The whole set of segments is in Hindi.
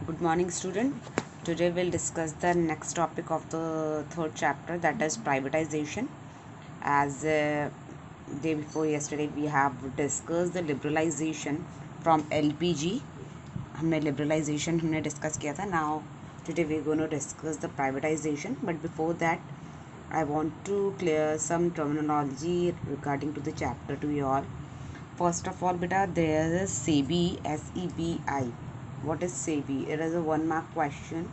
Good morning, student. Today we'll discuss the next topic of the third chapter, that is privatization. As day before yesterday we have discussed the liberalization from LPG. हमने liberalization हमने discuss किया था. Now today we're going to discuss the privatization. But before that, I want to clear some terminology regarding to the chapter to you all. First of all, beta, there is SEBI, SEBI. What is SEBI? It is a 1 mark question.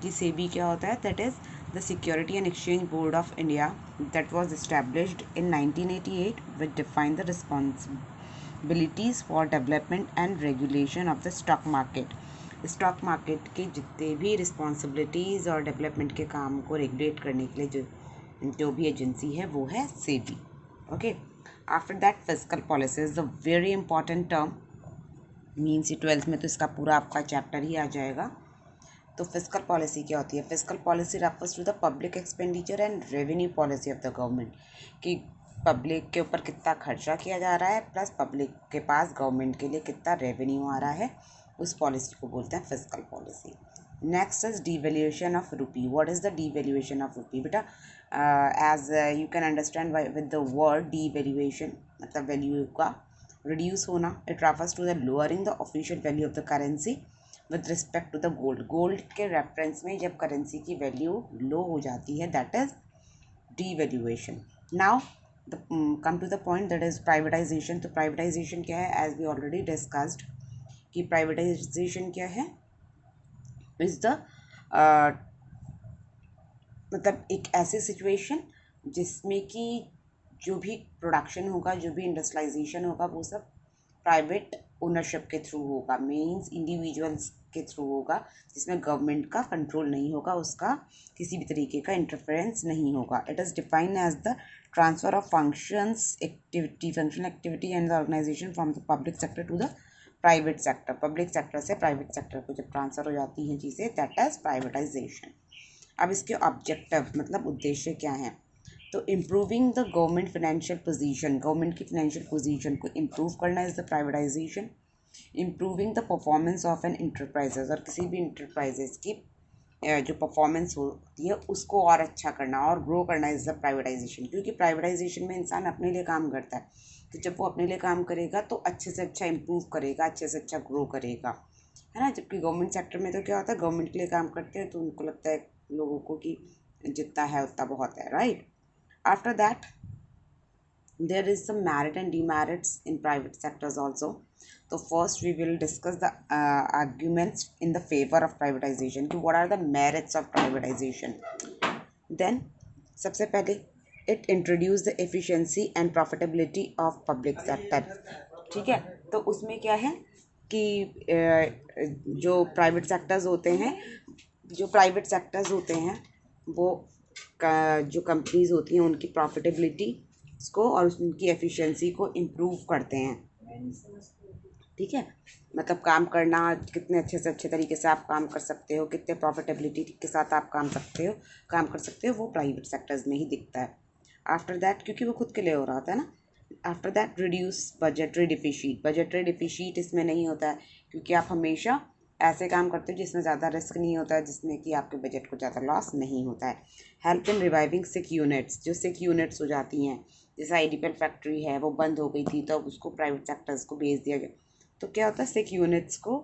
कि SEBI क्या होता है? That is the Security and Exchange Board of India that was established in 1988, which defined the responsibilities for development and regulation of the stock market. Stock market के जितने भी रिस्पॉन्सिबिलिटीज़ और डेवलपमेंट के काम को रेगुलेट करने के लिए जो भी एजेंसी है वो है SEBI. Okay. After that physical policy is a very important term. Means 12th में तो इसका पूरा आपका चैप्टर ही आ जाएगा. तो फिजिकल पॉलिसी क्या होती है? Physical policy refers to the public expenditure and revenue policy of the government, कि पब्लिक के ऊपर कितना खर्चा किया जा रहा है प्लस पब्लिक के पास गवर्नमेंट के लिए कितना रेवेन्यू आ रहा है, उस पॉलिसी को बोलते हैं physical policy. Next is devaluation of rupee. What is the devaluation of rupee? बेटा, as you can understand with the word devaluation, मतलब वैल्यू का रिड्यूस होना. It refers to the lowering the official value of the currency with respect to the gold. Gold के रेफरेंस में जब करेंसी की वैल्यू लो हो जाती है, that is devaluation. Now come to the point, that is privatisation. तो प्राइवेटाइजेशन क्या है? एज वी ऑलरेडी डिस्कस्ड कि प्राइवेटाइजेशन क्या है? इज द मतलब एक ऐसी सिचुएशन जिसमें कि जो भी प्रोडक्शन होगा, जो भी इंडस्ट्रियलाइजेशन होगा, वो सब प्राइवेट ओनरशिप के थ्रू होगा. मीन्स इंडिविजुअल्स के थ्रू होगा, जिसमें गवर्नमेंट का कंट्रोल नहीं होगा, उसका किसी भी तरीके का इंटरफेरेंस नहीं होगा. It is defined as the transfer of functional activity and the organisation from the public sector to the private sector. Public sector से प्राइवेट सेक्टर को जब ट्रांसफ़र हो जाती हैं चीज़ें, दैट इज़ प्राइवेटाइजेशन. अब इसके ऑब्जेक्टिव मतलब उद्देश्य क्या हैं? तो improving the government financial position, government की फाइनेंशियल पोजीशन को इम्प्रूव करना is the privatisation. Improving the performance of an enterprises, और किसी भी इंटरप्राइजेज की जो परफॉर्मेंस होती है उसको और अच्छा करना और ग्रो करना इज़ द प्राइवेटाइजेशन. क्योंकि प्राइवेटाइजेशन में इंसान अपने लिए काम करता है, तो जब वो अपने लिए काम करेगा तो अच्छे से अच्छा इम्प्रूव करेगा, अच्छे से अच्छा ग्रो करेगा, है ना. जबकि गवर्नमेंट सेक्टर में तो क्या होता है, गवर्नमेंट के लिए काम करते हैं तो उनको लगता है लोगों को कि जितना है उतना बहुत है, right. After that there is some merit and demerits in private sectors also. So first we will discuss the arguments in the favor of privatization. What are the merits of privatization? Then सबसे पहले it introduce the efficiency and profitability of public sector. ठीक है. तो उसमें क्या है कि जो प्राइवेट सेक्टर्स होते हैं वो जो कंपनीज होती हैं उनकी प्रॉफिटेबिलिटी को और उनकी एफिशिएंसी को इम्प्रूव करते हैं. ठीक है. मतलब काम करना, कितने अच्छे से अच्छे तरीके से आप काम कर सकते हो, कितने प्रॉफिटेबिलिटी के साथ आप काम कर सकते हो, वो प्राइवेट सेक्टर्स में ही दिखता है. आफ्टर दैट, क्योंकि वो खुद के लिए हो रहा होता है ना. After that reduce budgetary deficit. Budgetary deficit इसमें नहीं होता है, क्योंकि आप हमेशा ऐसे काम करते हो जिसमें ज़्यादा रिस्क नहीं होता है, जिसमें कि आपके बजट को ज़्यादा लॉस नहीं होता है. Help in reviving sick units. जो सिक यूनिट्स हो जाती हैं, जैसे आईडीपीएल फैक्ट्री है वो बंद हो गई थी, तो अब उसको प्राइवेट सेक्टर्स को भेज दिया गया. तो क्या होता है, सिक यूनिट्स को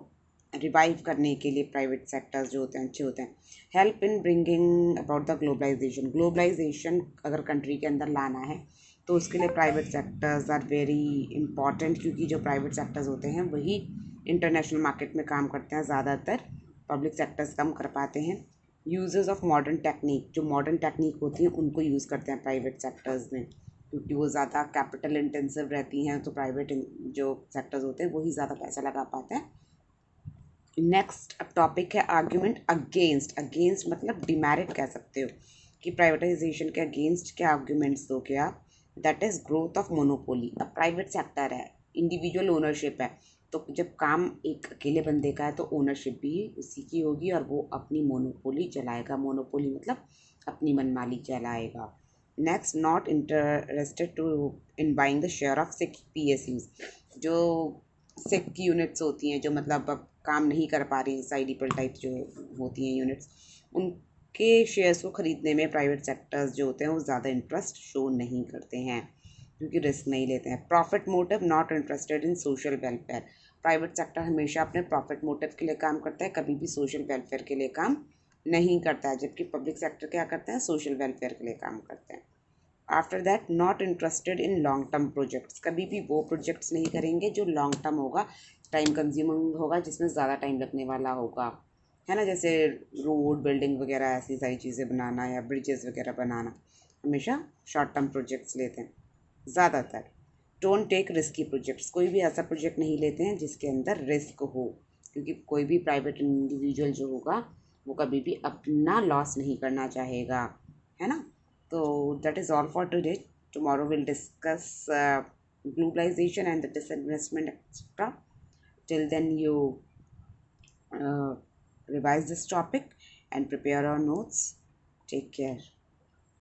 रिवाइव करने के लिए प्राइवेट सेक्टर्स जो होते हैं अच्छे होते हैं. Help in bringing about the globalisation. Globalisation अगर कंट्री के अंदर लाना है तो उसके लिए private sectors are very important, क्योंकि जो प्राइवेट सेक्टर्स होते हैं वही इंटरनेशनल मार्केट में काम करते हैं ज़्यादातर, पब्लिक सेक्टर्स कम कर पाते हैं. Uses of modern technique. जो मॉडर्न टेक्निक होती हैं उनको यूज़ करते हैं प्राइवेट सेक्टर्स में, क्योंकि वो ज़्यादा कैपिटल इंटेंसिव रहती हैं, तो प्राइवेट जो सेक्टर्स होते हैं वही ज़्यादा पैसा लगा पाते हैं. नेक्स्ट अब टॉपिक है आर्ग्यूमेंट अगेंस्ट. अगेंस्ट मतलब डिमेरिट कह सकते हो, कि प्राइवेटाइजेशन के अगेंस्ट क्या आर्ग्यूमेंट्स दोगे आप. That is growth of monopoly. अब प्राइवेट सेक्टर है, इंडिविजुअल ओनरशिप है, तो जब काम एक अकेले बंदे का है तो ओनरशिप भी उसी की होगी और वो अपनी मोनोपोली चलाएगा. मोनोपोली मतलब अपनी मनमानी चलाएगा. Next, not interested to in buying the share of sick PSUs. जो सिक यूनिट्स होती हैं, जो मतलब अब काम नहीं कर पा रही, साइडिपल टाइप जो होती हैं यूनिट्स, उनके शेयर्स को ख़रीदने में प्राइवेट सेक्टर्स जो होते हैं वो ज़्यादा इंटरेस्ट शो नहीं करते हैं क्योंकि रिस्क नहीं लेते हैं। Profit motive, not interested in social welfare. Private sector हमेशा अपने प्रॉफिट मोटिव के लिए काम करता है, कभी भी सोशल वेलफेयर के लिए काम नहीं करता है, जबकि पब्लिक सेक्टर क्या करते हैं, सोशल वेलफेयर के लिए काम करते हैं। After that, not interested in long term projects. कभी भी वो प्रोजेक्ट्स नहीं करेंगे जो लॉन्ग टर्म होगा, टाइम कंज्यूमिंग होगा, जिसमें ज़्यादा टाइम लगने वाला होगा, है ना, जैसे रोड बिल्डिंग वगैरह, ऐसी सारी चीज़ें बनाना या ब्रिजेस वगैरह बनाना। हमेशा शॉर्ट टर्म प्रोजेक्ट्स लेते हैं ज़्यादातर। Don't take risky projects. कोई भी ऐसा प्रोजेक्ट नहीं लेते हैं जिसके अंदर रिस्क हो, क्योंकि कोई भी प्राइवेट इंडिविजुअल जो होगा वो कभी भी अपना लॉस नहीं करना चाहेगा, है ना। तो that is all for today. Tomorrow we'll discuss globalization and the disinvestment, etc. Till then, you uh, revise this topic and prepare our notes. Take care.